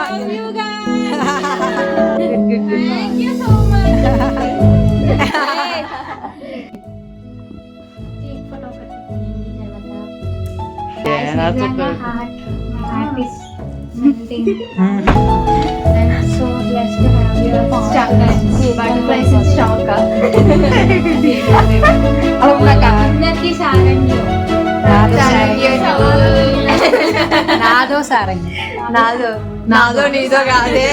So blessed to have you. Butterflies in stock. అందరికీ సారంగి. నాదో సారంగి. నాదో నీదో కాదే.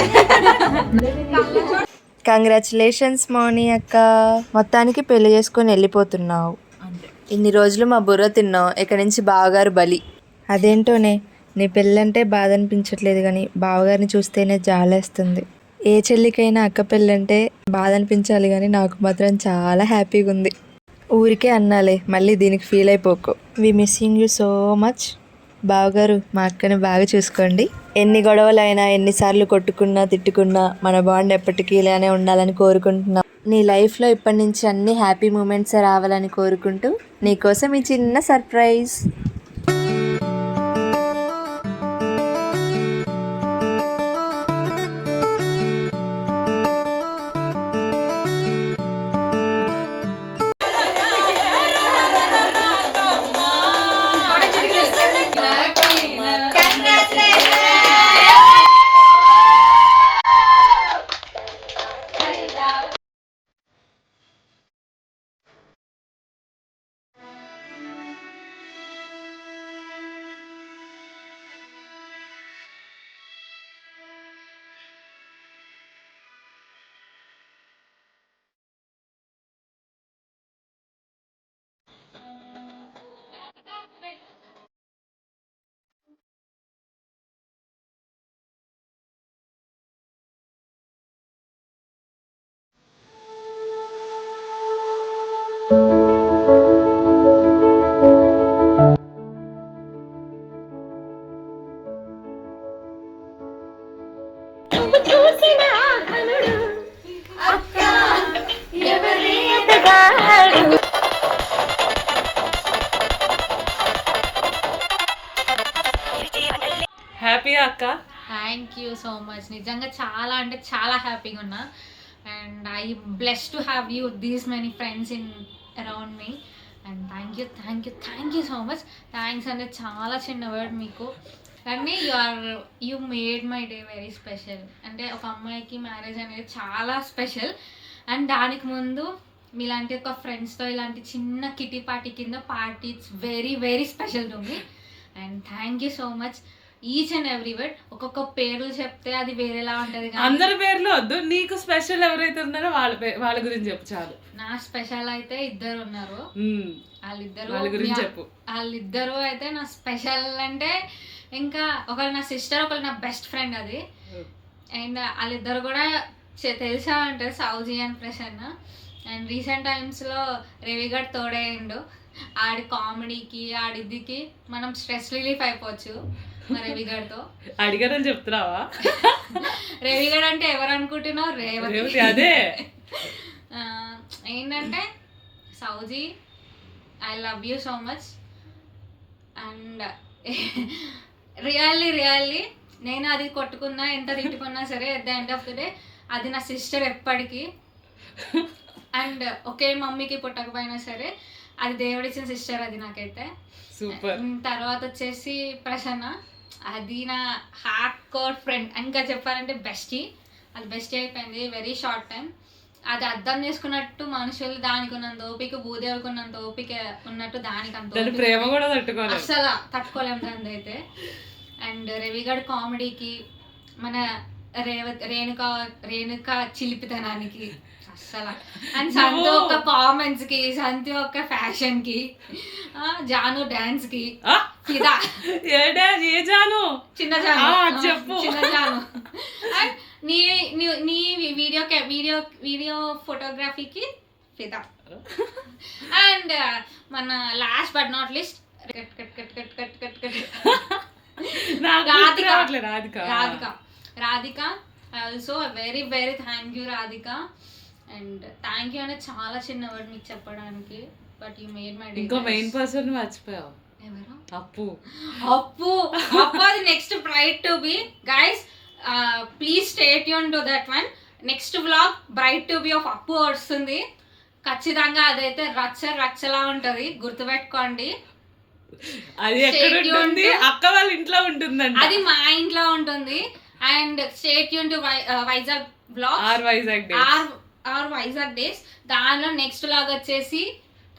కంగ్రాచులేషన్స్ మౌని అక్క, మొత్తానికి పెళ్లి చేసుకొని వెళ్ళిపోతున్నావు. ఇన్ని రోజులు మా బుర్ర తిన్నావు, ఇక్కడి నుంచి బావగారు బలి. అదేంటోనే, నీ పెళ్ళంటే బాధ అనిపించట్లేదు కానీ బావగారిని చూస్తేనే జాలేస్తుంది. ఏ చెల్లికైనా అక్క పెళ్ళంటే బాధ అనిపించాలి కానీ నాకు మాత్రం చాలా హ్యాపీగా ఉంది. ఊరికే అన్నాలే, మళ్ళీ దీనికి ఫీల్ అయిపోకు. We missing you so much. బావగారు, మా అక్కని బాగా చూసుకోండి. ఎన్ని గొడవలైనా, ఎన్నిసార్లు కొట్టుకున్నా తిట్టుకున్నా మన బాండ్ ఎప్పటికీ ఇలానే ఉండాలని కోరుకుంటున్నా. నీ లైఫ్లో ఇప్పటి నుంచి అన్ని హ్యాపీ మూమెంట్స్ రావాలని కోరుకుంటూ నీకోసం ఈ చిన్న సర్ప్రైజ్. హ్యాపీగా అక్క? Thank you so much. నిజంగా చాలా అంటే చాలా హ్యాపీగా ఉన్నా. And I bless to have you these many friends in around me. And thank you so much. Thanks అంటే చాలా చిన్న వర్డ్ మీకు, కానీ you made my day very special. అంటే ఒక అమ్మాయికి మ్యారేజ్ అనేది చాలా స్పెషల్. అండ్ దానికి ముందు మీలాంటి ఒక ఫ్రెండ్స్తో ఇలాంటి చిన్న కిటీ పార్టీ కింద party, it's very very special to me. And thank you so much. Each and every word ఒక్కొక్క పేర్లు చెప్తే అది వేరేలా ఉంటది. అందరి పేర్లు వద్దు, నీకు స్పెషల్ ఎవరైతే ఉన్నారో వాళ్ళ గురించి చెప్పు చాలు. నా స్పెషల్ అయితే ఇద్దరు ఉన్నారు, వాళ్ళ గురించి చెప్పు. వాళ్ళిద్దరు అయితే నా స్పెషల్. అంటే ఇంకా ఒకరు నా సిస్టర్, ఒకరు నా బెస్ట్ ఫ్రెండ్. అది అండ్ వాళ్ళిద్దరు కూడా తెలిసా అంటే సౌజీ అండ్ ప్రసన్న. అండ్ రీసెంట్ టైమ్స్లో రవిగడ్ తోడేయండు. ఆడి కామెడీకి ఆడిద్దికి మనం స్ట్రెస్ రిలీఫ్ అయిపోవచ్చు మా రవిగడ్తో. అడిగారని చెప్తున్నావా? రవిగడ్ అంటే ఎవరు అనుకుంటున్నావు? రేవతి. అదే ఏంటంటే Souji, I love you so much. And really నేను అది కొట్టుకున్నా, ఎంత తిట్టుకున్నా సరే, at the end of the day అది నా సిస్టర్ ఎప్పటికీ. అండ్ ఒకే మమ్మీకి పుట్టకపోయినా సరే అది దేవుడిచ్చిన సిస్టర్ అది నాకైతే. సూపర్. తర్వాత వచ్చేసి ప్రసన్న, అది నా హార్డ్ కోర్ ఫ్రెండ్. ఇంకా చెప్పాలంటే బెస్టీ. అది బెస్టీ అయిపోయింది వెరీ షార్ట్ టైం. అది అర్థం చేసుకున్నట్టు మనుషులు దానికి ఉన్నంత ఓపిక, భూదేవికి ఉన్నంత ఓపిక ఉన్నట్టు దానికి అంత ప్రేమ కూడా తట్టుకోలేము, అసలు తట్టుకోలేము దాని అయితే. అండ్ రవిగడ్ కామెడీకి, మన రేణుక చిలిపితనానికి అస్సలు. అండ్ సంతు ఒక కామెంట్స్ కి, సంతు ఒక ఫ్యాషన్ కి, జాను డాన్స్ కి ఫిదా. ఏ జాను? చిన్న జాను, చెప్పు. చిన్న జాను. నీ వీడియో ఫోటోగ్రఫీకి ఫిదా. అండ్ మన last but not list Radhika. Also very very thank you Radhika. And thank you అనేది చాలా చిన్న వర్డ్ మీకు చెప్పడానికి, but you made my day. ఇంకో మెయిన్ పర్సన్ మర్చిపోయావు. ఎవరు? అప్పు. అది next bright to be. Guys, please stay tune to that one. Next vlog bright to be of అప్పు వస్తుంది ఖచ్చితంగా. అదైతే రచ్చలా ఉంటుంది, గుర్తుపెట్టుకోండి. అది ఎక్కడ ఉంటుంది? అక్క వాళ్ళ ఇంట్లో ఉంటుందండి. అది మా ఇంట్లో ఉంటుంది. And stay tune to Vizag vlogs, or Vizag days. దానిలో నెక్స్ట్ వ్లాగ్ వచ్చేసి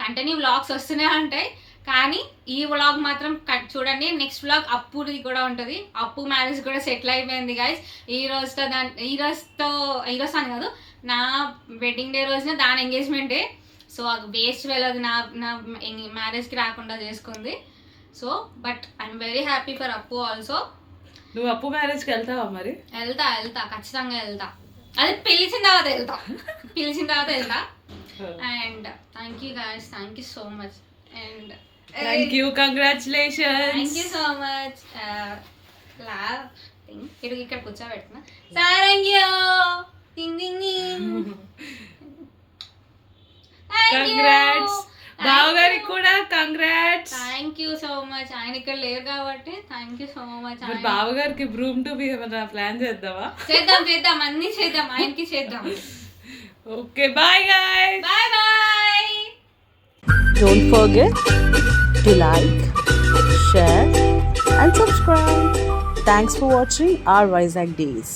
కంటిన్యూ వ్లాగ్స్ వస్తూనే ఉంటాయి, కానీ ఈ వ్లాగ్ మాత్రం చూడండి. నెక్స్ట్ వ్లాగ్ అప్పుది కూడా ఉంటుంది. అప్పు మ్యారేజ్ కూడా సెటిల్ అయిపోయింది గైస్. ఈ రోజు అని కాదు, నా వెడ్డింగ్ డే రోజున దాని ఎంగేజ్మెంటే. సో అది వేస్ట్ వెళ్ళదు, నా మ్యారేజ్కి రాకుండా చేసుకుంది. So but I'm very happy for అప్పు ఆల్సో. నువ్వు అప్పు మ్యారేజ్కి వెళ్తావా మరి? వెళ్తా ఖచ్చితంగా వెళ్తా. అది పిలిచిన తర్వాత వెళ్తా. And thank you guys, thank you so much. And thank you, congratulations. Thank you so much. ఇక్కడ కూర్చోబెడుతున్నా. సారంగ్యూ కంగ్రాట్స్. బావగారికి కూడా congrats. Thank you so much. ఆయన ఇక్కడ లేరు కాబట్టి థ్యాంక్ యూ సో మచ్. బావగారికి బ్రూమ్ టు బి ఏమైనా ప్లాన్ చేద్దామా? చేద్దాం అన్ని చేద్దాం, ఆయనకి చేద్దాం. Okay, bye guys. Bye. Don't forget to like, share and subscribe. Thanks for watching our Vizag Days.